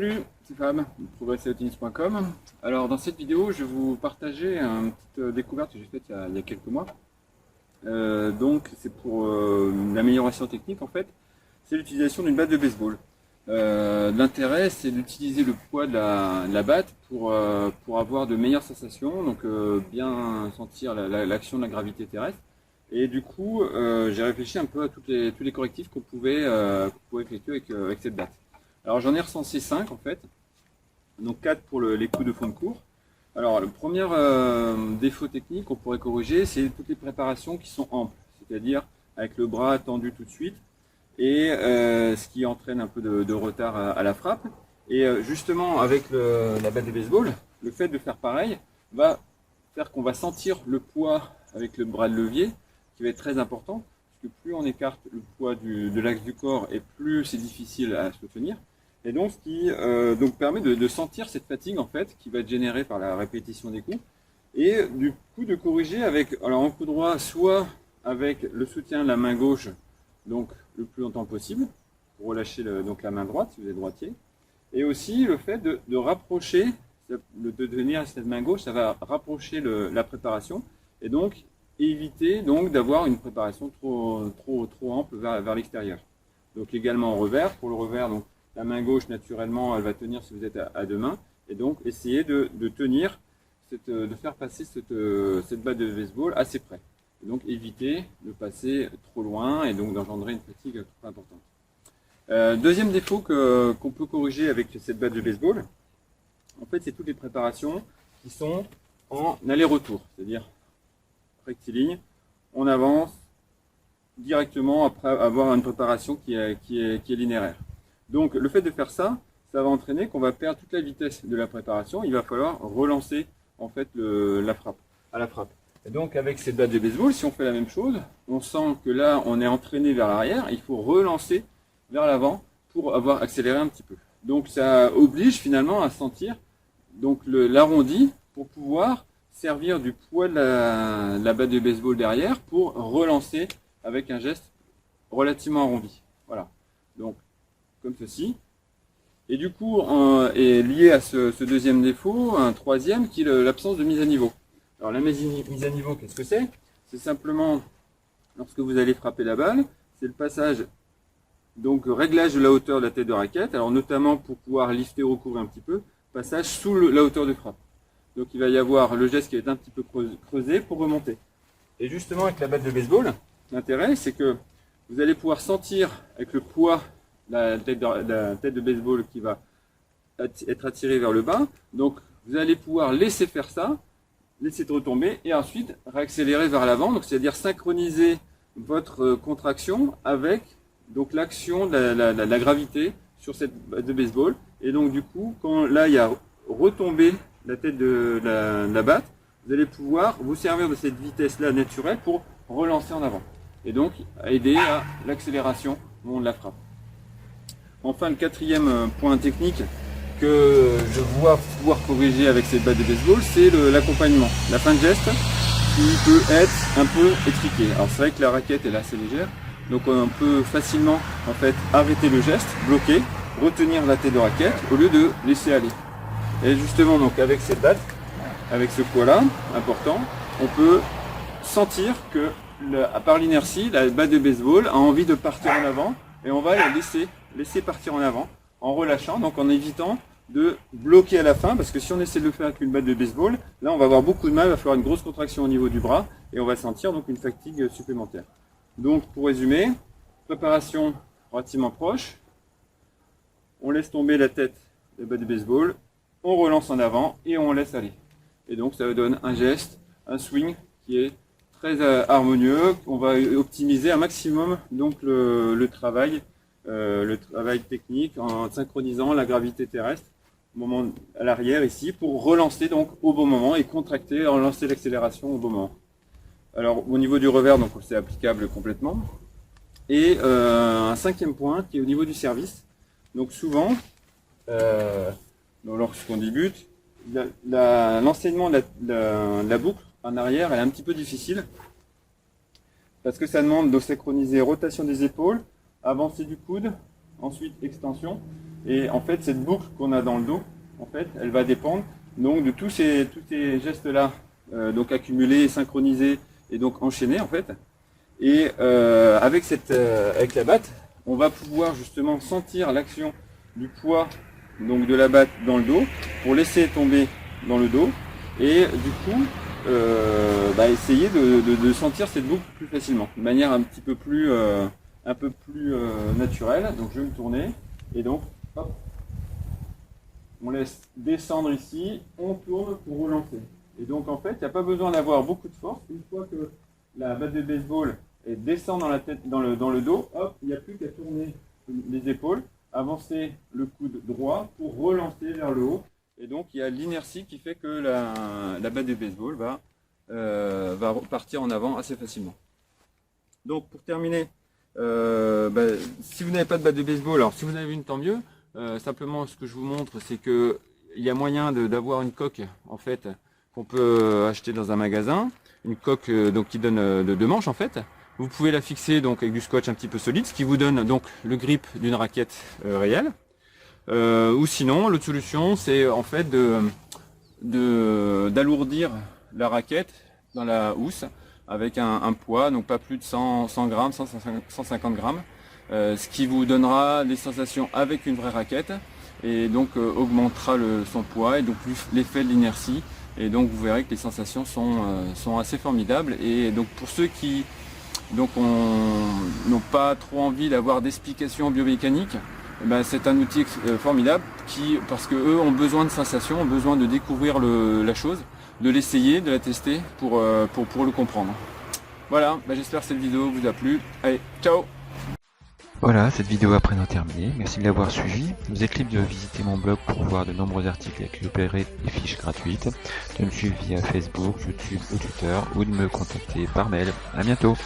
Salut, c'est Fab, progresser-au-tennis.com. Alors dans cette vidéo, je vais vous partager une petite découverte que j'ai faite il y a quelques mois. Donc c'est pour une amélioration technique en fait, c'est l'utilisation d'une batte de baseball. L'intérêt c'est d'utiliser le poids de la batte pour avoir de meilleures sensations, donc bien sentir l'action de la gravité terrestre. Et du coup, j'ai réfléchi un peu à tous les correctifs qu'on pouvait effectuer avec cette batte. Alors j'en ai recensé 5 en fait, donc 4 pour les coups de fond de cours. Alors le premier défaut technique qu'on pourrait corriger, c'est toutes les préparations qui sont amples, c'est-à-dire avec le bras tendu tout de suite, et ce qui entraîne un peu de retard à la frappe. Et justement avec la batte de baseball, le fait de faire pareil va faire qu'on va sentir le poids avec le bras de levier, qui va être très important, parce que plus on écarte le poids de l'axe du corps, et plus c'est difficile à se tenir. Et donc, ce qui permet de sentir cette fatigue en fait, qui va être générée par la répétition des coups, et du coup de corriger avec, alors en coup droit, soit avec le soutien de la main gauche, donc le plus longtemps possible, pour relâcher donc la main droite si vous êtes droitier, et aussi le fait de rapprocher, de tenir cette main gauche, ça va rapprocher la préparation, et donc éviter donc d'avoir une préparation trop ample vers l'extérieur. Donc également en revers, pour le revers, donc la main gauche, naturellement, elle va tenir si vous êtes à deux mains. Et donc, essayez de tenir, de faire passer cette batte de baseball assez près. Et donc, évitez de passer trop loin et donc d'engendrer une fatigue trop importante. Deuxième défaut qu'on peut corriger avec cette batte de baseball, en fait, c'est toutes les préparations qui sont en aller-retour. C'est-à-dire, rectiligne, on avance directement après avoir une préparation qui est linéaire. Donc le fait de faire ça, ça va entraîner qu'on va perdre toute la vitesse de la préparation. Il va falloir relancer en fait la frappe. Et donc avec cette batte de baseball, si on fait la même chose, on sent que là on est entraîné vers l'arrière, il faut relancer vers l'avant pour avoir accéléré un petit peu. Donc ça oblige finalement à sentir donc l'arrondi pour pouvoir servir du poids de la batte de baseball derrière pour relancer avec un geste relativement arrondi. Voilà. Donc comme ceci. Et du coup, est lié à ce deuxième défaut, un troisième qui est l'absence de mise à niveau. Alors la mise à niveau, qu'est-ce que c'est? C'est simplement, lorsque vous allez frapper la balle, c'est le passage, donc réglage de la hauteur de la tête de raquette, alors notamment pour pouvoir lifter ou recouvrir un petit peu, passage sous la hauteur de frappe. Donc il va y avoir le geste qui va être un petit peu creusé pour remonter. Et justement avec la batte de baseball, l'intérêt c'est que vous allez pouvoir sentir avec le poids la tête de baseball qui va être attirée vers le bas. Donc vous allez pouvoir laisser faire ça, laisser retomber et ensuite réaccélérer vers l'avant. Donc c'est-à-dire synchroniser votre contraction avec donc l'action de la gravité sur cette batte de baseball. Et donc du coup, quand là il y a retombé la tête de la batte, vous allez pouvoir vous servir de cette vitesse-là naturelle pour relancer en avant. Et donc aider à l'accélération au moment de la frappe. Enfin, le quatrième point technique que je vois pouvoir corriger avec cette batte de baseball, c'est l'accompagnement. La fin de geste qui peut être un peu étriquée. Alors c'est vrai que la raquette est assez légère, donc on peut facilement en fait arrêter le geste, bloquer, retenir la tête de raquette au lieu de laisser aller. Et justement donc avec cette batte, avec ce poids-là important, on peut sentir que par l'inertie, la batte de baseball a envie de partir en avant et on va la laisser partir en avant en relâchant, donc en évitant de bloquer à la fin, parce que si on essaie de le faire avec une batte de baseball, là on va avoir beaucoup de mal, il va falloir une grosse contraction au niveau du bras et on va sentir donc une fatigue supplémentaire. Donc pour résumer, préparation relativement proche, on laisse tomber la tête de la batte de baseball, on relance en avant et on laisse aller. Et donc ça donne un geste, un swing qui est très harmonieux. On va optimiser un maximum donc le travail technique en synchronisant la gravité terrestre au moment à l'arrière ici pour relancer donc au bon moment et contracter, relancer l'accélération au bon moment. Alors au niveau du revers, donc c'est applicable complètement. Et un cinquième point qui est au niveau du service. Donc souvent, lorsqu'on débute, l'enseignement de la boucle en arrière est un petit peu difficile parce que ça demande de synchroniser rotation des épaules, avancée du coude, ensuite extension. Et en fait, cette boucle qu'on a dans le dos, en fait, elle va dépendre donc de tous ces gestes-là, donc accumulés, synchronisés et donc enchaînés en fait. Et avec la batte, on va pouvoir justement sentir l'action du poids donc de la batte dans le dos pour laisser tomber dans le dos et du coup essayer de sentir cette boucle plus facilement, de manière un peu plus naturelle. Donc je vais me tourner et donc hop, on laisse descendre ici, on tourne pour relancer. Et donc en fait, il n'y a pas besoin d'avoir beaucoup de force. Une fois que la batte de baseball descend dans la tête, dans le dos, hop, il n'y a plus qu'à tourner les épaules, avancer le coude droit pour relancer vers le haut. Et donc il y a l'inertie qui fait que la batte de baseball va repartir en avant assez facilement. Donc pour terminer, si vous n'avez pas de batte de baseball, alors si vous en avez une, tant mieux. Simplement ce que je vous montre, c'est que il y a moyen d'avoir une coque en fait qu'on peut acheter dans un magasin, une coque donc qui donne deux manches en fait. Vous pouvez la fixer donc avec du scotch un petit peu solide, ce qui vous donne donc le grip d'une raquette réelle. Ou sinon, l'autre solution, c'est en fait d'alourdir la raquette dans la housse avec un poids, donc pas plus de 100 grammes, 150 grammes. Ce qui vous donnera des sensations avec une vraie raquette et donc augmentera son poids et donc l'effet de l'inertie, et donc vous verrez que les sensations sont assez formidables. Et donc pour ceux qui n'ont pas trop envie d'avoir d'explications biomécaniques, c'est un outil formidable parce que eux ont besoin de sensations, ont besoin de découvrir la chose, de l'essayer, de la tester pour le comprendre. Voilà, j'espère que cette vidéo vous a plu. Allez, ciao! Voilà, cette vidéo est à présent terminée. Merci de l'avoir suivi. Je vous invite de visiter mon blog pour voir de nombreux articles avec des fiches gratuites, de me suivre via Facebook, YouTube ou Twitter, ou de me contacter par mail. À bientôt.